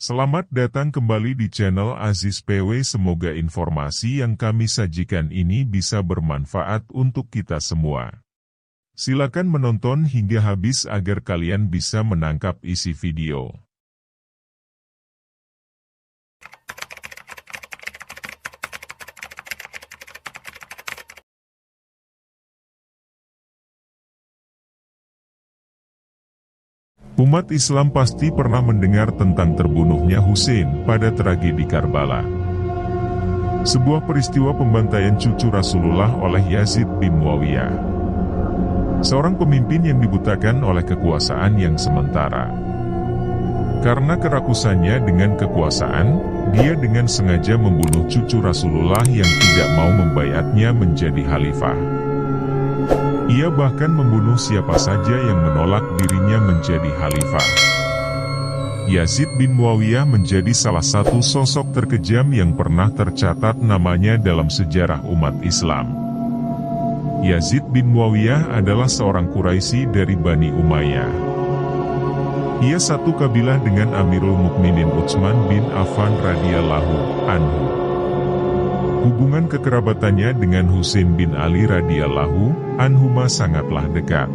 Selamat datang kembali di channel Aziz PW. Semoga informasi yang kami sajikan ini bisa bermanfaat untuk kita semua. Silakan menonton hingga habis agar kalian bisa menangkap isi video. Umat Islam pasti pernah mendengar tentang terbunuhnya Husain pada tragedi Karbala. Sebuah peristiwa pembantaian cucu Rasulullah oleh Yazid bin Muawiyah. Seorang pemimpin yang dibutakan oleh kekuasaan yang sementara. Karena kerakusannya dengan kekuasaan, dia dengan sengaja membunuh cucu Rasulullah yang tidak mau membaiatnya menjadi khalifah. Ia bahkan membunuh siapa saja yang menolak dirinya menjadi khalifah. Yazid bin Muawiyah menjadi salah satu sosok terkejam yang pernah tercatat namanya dalam sejarah umat Islam. Yazid bin Muawiyah adalah seorang Quraisy dari Bani Umayyah. Ia satu kabilah dengan Amirul Mukminin Utsman bin Affan radhiyallahu anhu. Hubungan kekerabatannya dengan Husain bin Ali radhiyallahu anhuma sangatlah dekat.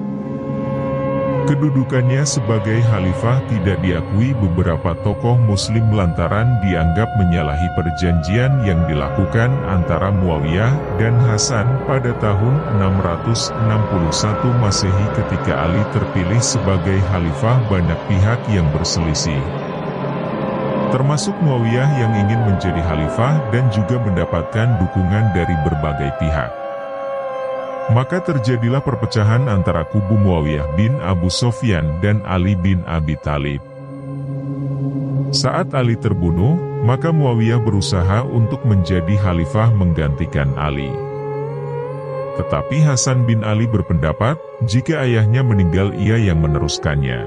Kedudukannya sebagai khalifah tidak diakui beberapa tokoh muslim lantaran dianggap menyalahi perjanjian yang dilakukan antara Muawiyah dan Hasan pada tahun 661 Masehi ketika Ali terpilih sebagai khalifah. Banyak pihak yang berselisih, termasuk Muawiyah yang ingin menjadi khalifah dan juga mendapatkan dukungan dari berbagai pihak. Maka terjadilah perpecahan antara kubu Muawiyah bin Abu Sufyan dan Ali bin Abi Thalib. Saat Ali terbunuh, maka Muawiyah berusaha untuk menjadi khalifah menggantikan Ali. Tetapi Hasan bin Ali berpendapat, jika ayahnya meninggal ia yang meneruskannya.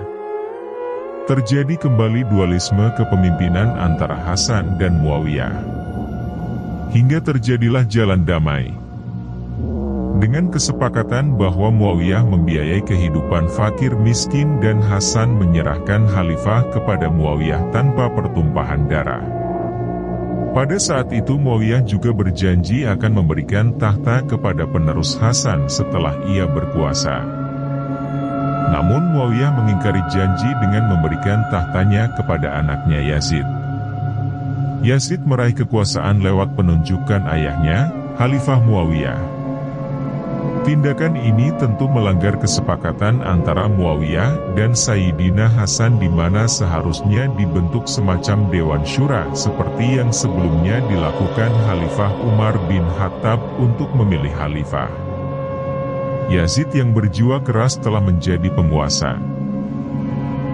Terjadi kembali dualisme kepemimpinan antara Hasan dan Muawiyah. Hingga terjadilah jalan damai. Dengan kesepakatan bahwa Muawiyah membiayai kehidupan fakir miskin dan Hasan menyerahkan khalifah kepada Muawiyah tanpa pertumpahan darah. Pada saat itu Muawiyah juga berjanji akan memberikan tahta kepada penerus Hasan setelah ia berkuasa. Namun Muawiyah mengingkari janji dengan memberikan tahtanya kepada anaknya Yazid. Yazid meraih kekuasaan lewat penunjukan ayahnya, Khalifah Muawiyah. Tindakan ini tentu melanggar kesepakatan antara Muawiyah dan Sayyidina Hasan di mana seharusnya dibentuk semacam Dewan Syura seperti yang sebelumnya dilakukan Khalifah Umar bin Khattab untuk memilih khalifah. Yazid yang berjiwa keras telah menjadi penguasa.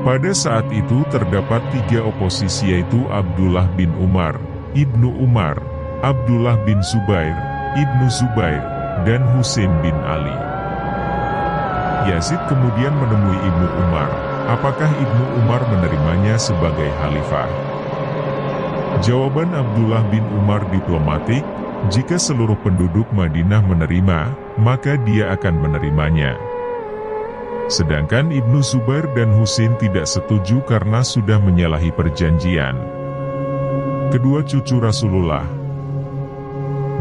Pada saat itu terdapat tiga oposisi yaitu Abdullah bin Umar, Ibnu Umar, Abdullah bin Zubair, Ibnu Zubair, dan Husain bin Ali. Yazid kemudian menemui Ibnu Umar. Apakah Ibnu Umar menerimanya sebagai khalifah? Jawaban Abdullah bin Umar diplomatik, jika seluruh penduduk Madinah menerima, maka dia akan menerimanya. Sedangkan Ibnu Zubair dan Husain tidak setuju karena sudah menyalahi perjanjian. Kedua cucu Rasulullah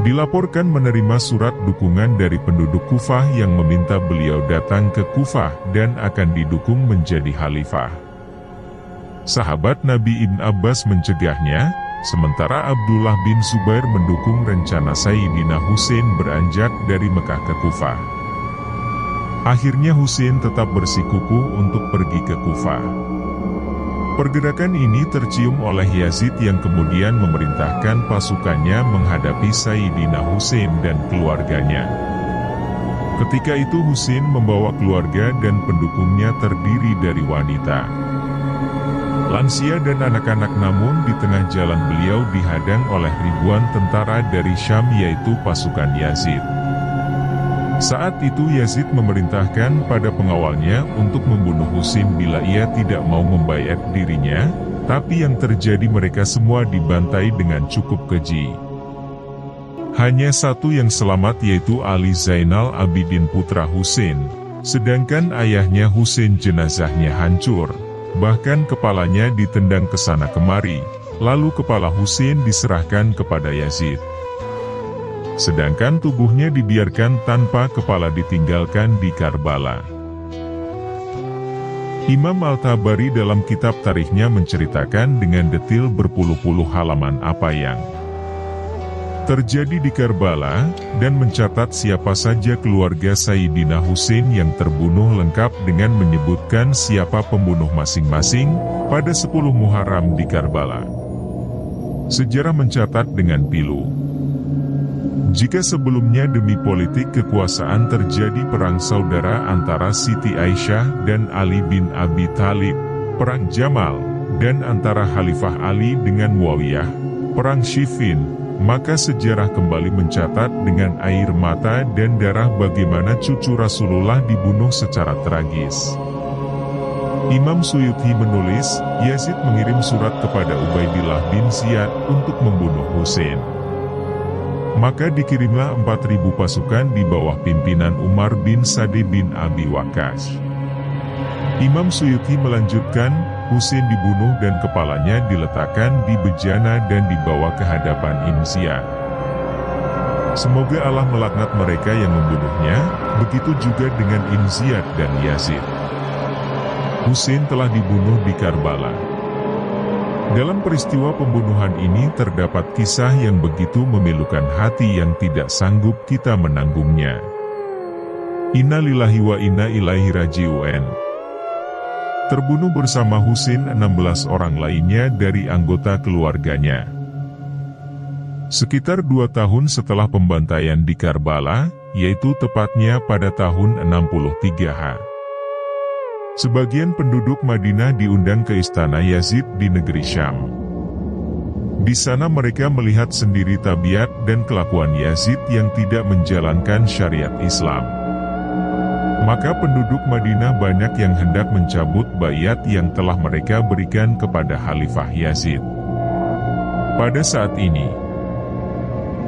dilaporkan menerima surat dukungan dari penduduk Kufah yang meminta beliau datang ke Kufah dan akan didukung menjadi khalifah. Sahabat Nabi Ibn Abbas mencegahnya, sementara Abdullah bin Zubair mendukung rencana Sayyidina Husain beranjak dari Mekah ke Kufah. Akhirnya Husain tetap bersikukuh untuk pergi ke Kufah. Pergerakan ini tercium oleh Yazid yang kemudian memerintahkan pasukannya menghadapi Sayyidina Husain dan keluarganya. Ketika itu Husain membawa keluarga dan pendukungnya terdiri dari wanita, lansia dan anak-anak, namun di tengah jalan beliau dihadang oleh ribuan tentara dari Syam yaitu pasukan Yazid. Saat itu Yazid memerintahkan pada pengawalnya untuk membunuh Husain bila ia tidak mau membaiat dirinya, tapi yang terjadi mereka semua dibantai dengan cukup keji. Hanya satu yang selamat yaitu Ali Zainal Abidin putra Husain, sedangkan ayahnya Husain jenazahnya hancur. bahkan kepalanya ditendang ke sana kemari, lalu kepala Husain diserahkan kepada Yazid. Sedangkan tubuhnya dibiarkan tanpa kepala ditinggalkan di Karbala. Imam Al-Tabari dalam kitab tarikhnya menceritakan dengan detil berpuluh-puluh halaman apa yang terjadi di Karbala, dan mencatat siapa saja keluarga Sayyidina Husain yang terbunuh lengkap dengan menyebutkan siapa pembunuh masing-masing pada 10 Muharram di Karbala. Sejarah mencatat dengan pilu. Jika sebelumnya demi politik kekuasaan terjadi perang saudara antara Siti Aisyah dan Ali bin Abi Thalib, perang Jamal, dan antara Khalifah Ali dengan Muawiyah, perang Siffin, maka sejarah kembali mencatat dengan air mata dan darah bagaimana cucu Rasulullah dibunuh secara tragis. Imam Suyuti menulis, Yazid mengirim surat kepada Ubaidillah bin Ziyad untuk membunuh Husain. Maka dikirimlah 4.000 pasukan di bawah pimpinan Umar bin Sa'd bin Abi Waqqas. Imam Suyuti melanjutkan, Husain dibunuh dan kepalanya diletakkan di bejana dan dibawa ke hadapan Ibn Ziyad. Semoga Allah melaknat mereka yang membunuhnya, begitu juga dengan Ibn Ziyad dan Yazid. Husain telah dibunuh di Karbala. Dalam peristiwa pembunuhan ini terdapat kisah yang begitu memilukan hati yang tidak sanggup kita menanggungnya. Inna lillahi wa inna ilaihi raji'un. Terbunuh bersama Husain 16 orang lainnya dari anggota keluarganya. Sekitar 2 tahun setelah pembantaian di Karbala, yaitu tepatnya pada tahun 63 sebagian penduduk Madinah diundang ke istana Yazid di negeri Syam. Di sana mereka melihat sendiri tabiat dan kelakuan Yazid yang tidak menjalankan syariat Islam. Maka penduduk Madinah banyak yang hendak mencabut baiat yang telah mereka berikan kepada Khalifah Yazid. Pada saat ini,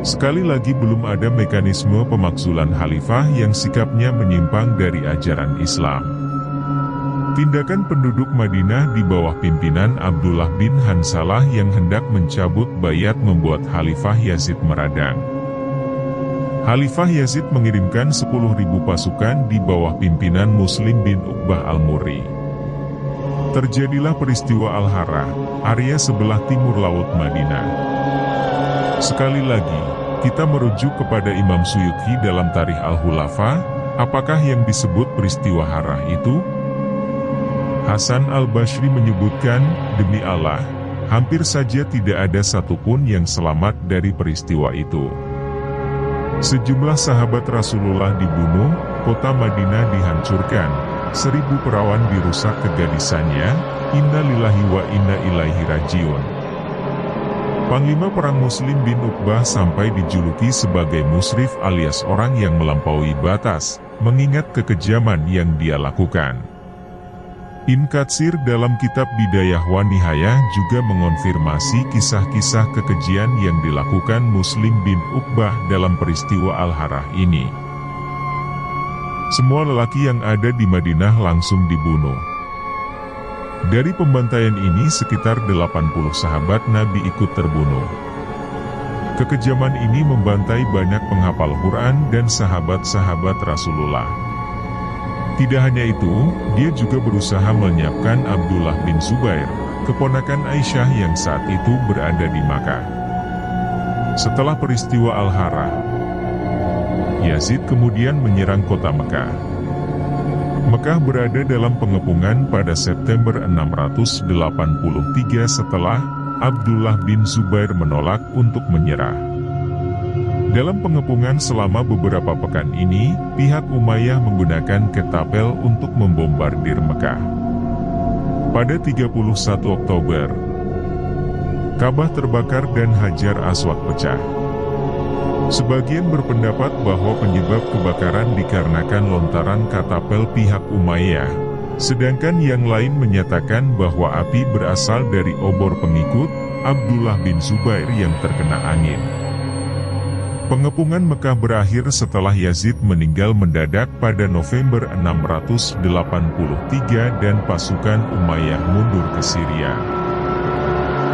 sekali lagi belum ada mekanisme pemakzulan Khalifah yang sikapnya menyimpang dari ajaran Islam. Tindakan penduduk Madinah di bawah pimpinan Abdullah bin Hansalah yang hendak mencabut baiat membuat Khalifah Yazid meradang. Khalifah Yazid mengirimkan 10.000 pasukan di bawah pimpinan Muslim bin Uqbah al-Murri. Terjadilah peristiwa Al-Harrah, area sebelah timur laut Madinah. Sekali lagi, kita merujuk kepada Imam Suyuti dalam Tarikh Al-Khulafa, apakah yang disebut peristiwa Harrah itu? Hasan al-Bashri menyebutkan, demi Allah, hampir saja tidak ada satupun yang selamat dari peristiwa itu. Sejumlah sahabat Rasulullah dibunuh, kota Madinah dihancurkan, 1.000 perawan dirusak kegadisannya, inna lillahi wa inna ilaihi rajiun. Panglima perang Muslim bin Uqbah sampai dijuluki sebagai musrif alias orang yang melampaui batas, mengingat kekejaman yang dia lakukan. Ibn Katsir dalam kitab Bidayah wa Nihayah juga mengonfirmasi kisah-kisah kekejian yang dilakukan Muslim bin Uqbah dalam peristiwa Al-Harrah ini. Semua lelaki yang ada di Madinah langsung dibunuh. Dari pembantaian ini sekitar 80 sahabat Nabi ikut terbunuh. Kekejaman ini membantai banyak penghafal Quran dan sahabat-sahabat Rasulullah. Tidak hanya itu, dia juga berusaha melenyapkan Abdullah bin Zubair, keponakan Aisyah yang saat itu berada di Makkah. Setelah peristiwa Al-Harrah, Yazid kemudian menyerang kota Mekah. Mekah berada dalam pengepungan pada September 683 setelah Abdullah bin Zubair menolak untuk menyerah. Dalam pengepungan selama beberapa pekan ini, pihak Umayyah menggunakan ketapel untuk membombardir Mekah. Pada 31 Oktober, Ka'bah terbakar dan Hajar Aswad pecah. Sebagian berpendapat bahwa penyebab kebakaran dikarenakan lontaran katapel pihak Umayyah, sedangkan yang lain menyatakan bahwa api berasal dari obor pengikut Abdullah bin Zubair yang terkena angin. Pengepungan Mekah berakhir setelah Yazid meninggal mendadak pada November 683 dan pasukan Umayyah mundur ke Syria.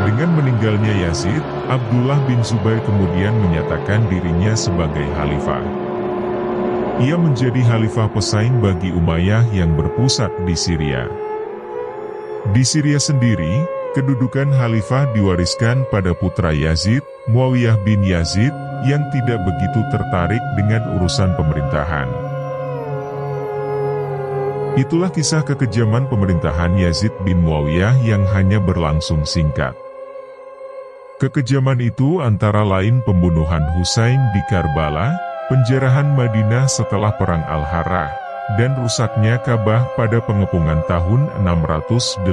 Dengan meninggalnya Yazid, Abdullah bin Zubair kemudian menyatakan dirinya sebagai khalifah. Ia menjadi khalifah pesaing bagi Umayyah yang berpusat di Syria. Di Syria sendiri, kedudukan khalifah diwariskan pada putra Yazid, Muawiyah bin Yazid, yang tidak begitu tertarik dengan urusan pemerintahan. Itulah kisah kekejaman pemerintahan Yazid bin Muawiyah yang hanya berlangsung singkat. Kekejaman itu antara lain pembunuhan Husain di Karbala, penjarahan Madinah setelah Perang Al-Harrah, dan rusaknya Ka'bah pada pengepungan tahun 683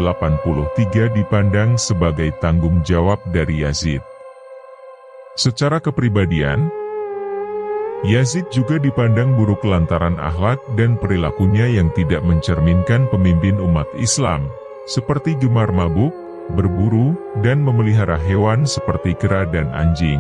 dipandang sebagai tanggung jawab dari Yazid. Secara kepribadian, Yazid juga dipandang buruk lantaran akhlak dan perilakunya yang tidak mencerminkan pemimpin umat Islam, seperti gemar mabuk, berburu, dan memelihara hewan seperti kera dan anjing.